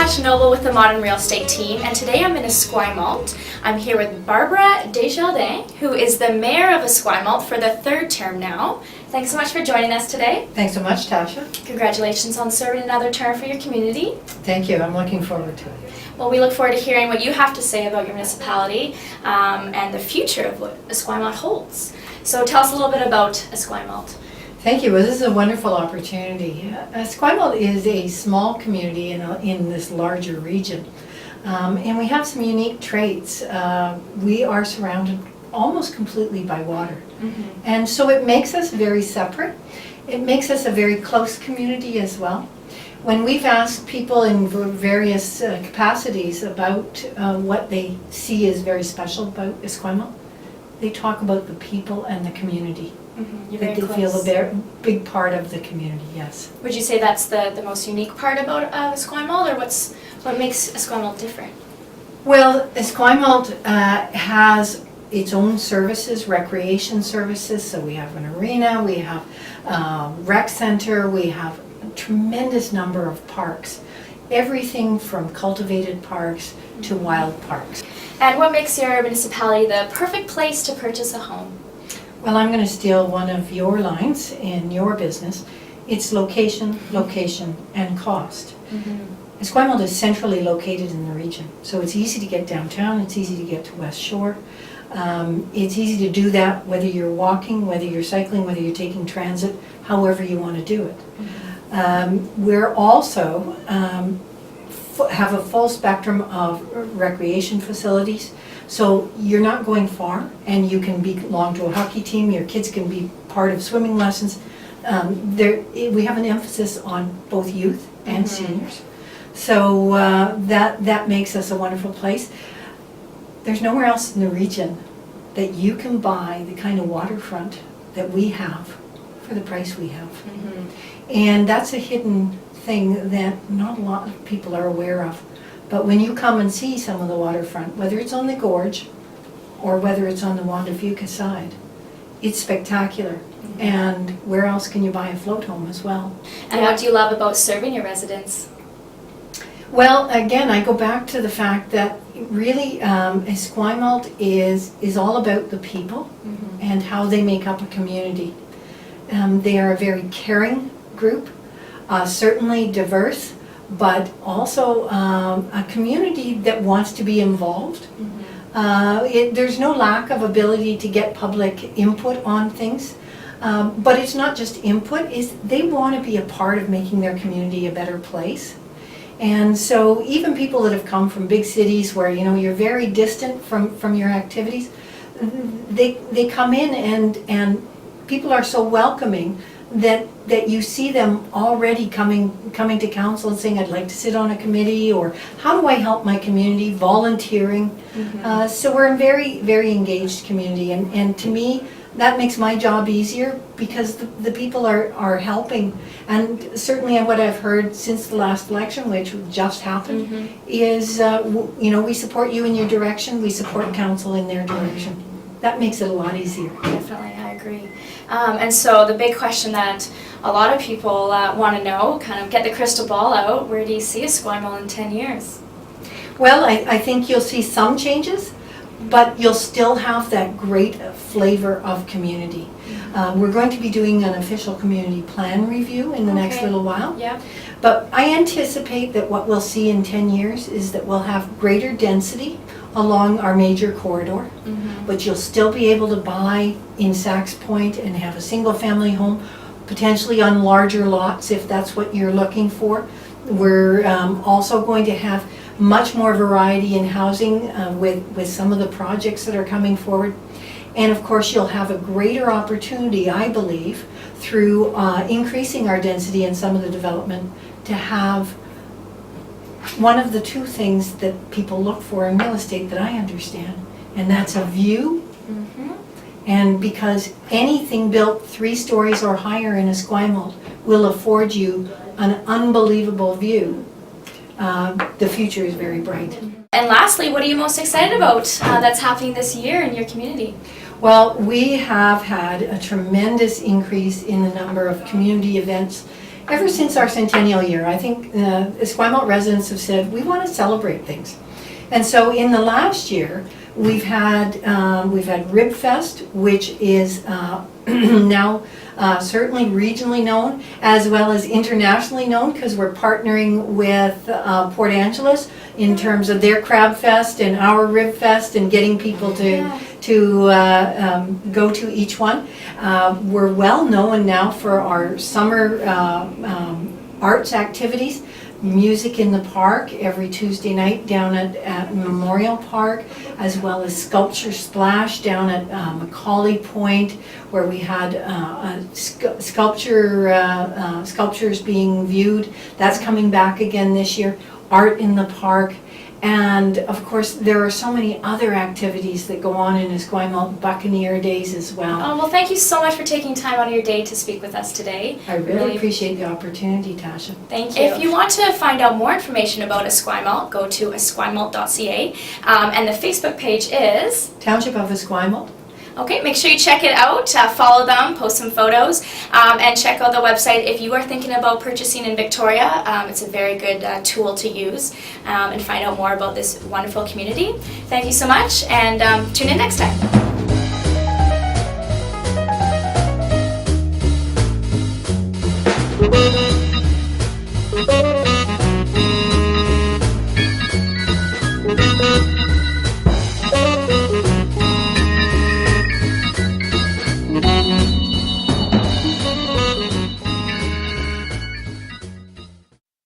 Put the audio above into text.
Tasha Noble with the Modern Real Estate team, and today I'm in Esquimalt. I'm here with Barbara Desjardins, who is the mayor of Esquimalt for the third term now. Thanks so much for joining us today. Thanks so much, Tasha. Congratulations on serving another term for your community. Thank you. I'm looking forward to it. Well, we look forward to hearing what you have to say about your municipality and the future of what Esquimalt holds. So tell us a little bit about Esquimalt. Thank you. Well, this is a wonderful opportunity. Esquimalt is a small community in this larger region, and we have some unique traits. We are surrounded almost completely by water, and so it makes us very separate. It makes us a very close community as well. When we've asked people in various capacities about what they see as very special about Esquimalt, they talk about the people and the community. You're very they close. feel a very big part of the community, yes. Would you say that's the most unique part about Esquimalt, or what makes Esquimalt different? Well, Esquimalt has its own services, recreation services. So we have an arena, we have rec center, we have a tremendous number of parks. Everything from cultivated parks to wild parks. And what makes your municipality the perfect place to purchase a home? Well, I'm going to steal one of your lines in your business. It's location, location, and cost. Esquimalt is centrally located in the region, so it's easy to get downtown, it's easy to get to West Shore. It's easy to do that whether you're walking, whether you're cycling, whether you're taking transit, however you want to do it. We're also have a full spectrum of recreation facilities. So you're not going far, and you can belong to a hockey team, your kids can be part of swimming lessons. We have an emphasis on both youth and seniors. So that makes us a wonderful place. There's nowhere else in the region that you can buy the kind of waterfront that we have for the price we have. And that's a hidden thing that not a lot of people are aware of. But when you come and see some of the waterfront, whether it's on the gorge or whether it's on the Juan de Fuca side, it's spectacular. And where else can you buy a float home as well? And what do you love about serving your residents? Well, again, I go back to the fact that really Esquimalt is all about the people and how they make up a community. They are a very caring group, certainly diverse, but also a community that wants to be involved. There's no lack of ability to get public input on things, but it's not just input, they want to be a part of making their community a better place. And so even people that have come from big cities where you're very distant from your activities, they come in and people are so welcoming that you see them already coming to council and saying, I'd like to sit on a committee, or how do I help my community, volunteering. So we're a very, very engaged community, and to me, that makes my job easier because the people are helping. And certainly what I've heard since the last election, which just happened, is we support you in your direction, we support council in their direction. That makes it a lot easier. Definitely, I agree. And so the big question that a lot of people want to know, kind of get the crystal ball out, where do you see Esquimalt in 10 years? Well, I think you'll see some changes, but you'll still have that great flavor of community. We're going to be doing an official community plan review in the next little while. Yeah. But I anticipate that what we'll see in 10 years is that we'll have greater density along our major corridor, but you'll still be able to buy in Sax Point and have a single family home, potentially on larger lots if that's what you're looking for. We're also going to have much more variety in housing with some of the projects that are coming forward. And of course you'll have a greater opportunity, I believe, through increasing our density in some of the development to have one of the two things that people look for in real estate that I understand, and that's a view. And because anything built 3 stories or higher in Esquimalt will afford you an unbelievable view, the future is very bright. And lastly, what are you most excited about that's happening this year in your community? Well, we have had a tremendous increase in the number of community events ever since our centennial year, I think Esquimalt residents have said, we want to celebrate things. And so in the last year, we've had Rib Fest, which is now certainly regionally known as well as internationally known, because we're partnering with Port Angeles in terms of their Crab Fest and our Rib Fest and getting people to go to each one. We're well known now for our summer arts activities. Music in the Park every Tuesday night down at Memorial Park, as well as Sculpture Splash down at Macaulay Point, where we had sculptures being viewed. That's coming back again this year. Art in the Park. And of course, there are so many other activities that go on in Esquimalt, Buccaneer Days as well. Oh, well, thank you so much for taking time out of your day to speak with us today. I really appreciate the opportunity, Tasha. Thank you. If you want to find out more information about Esquimalt, go to esquimalt.ca, and the Facebook page is Township of Esquimalt. Okay, make sure you check it out, follow them, post some photos, and check out the website if you are thinking about purchasing in Victoria. It's a very good tool to use and find out more about this wonderful community. Thank you so much, and tune in next time.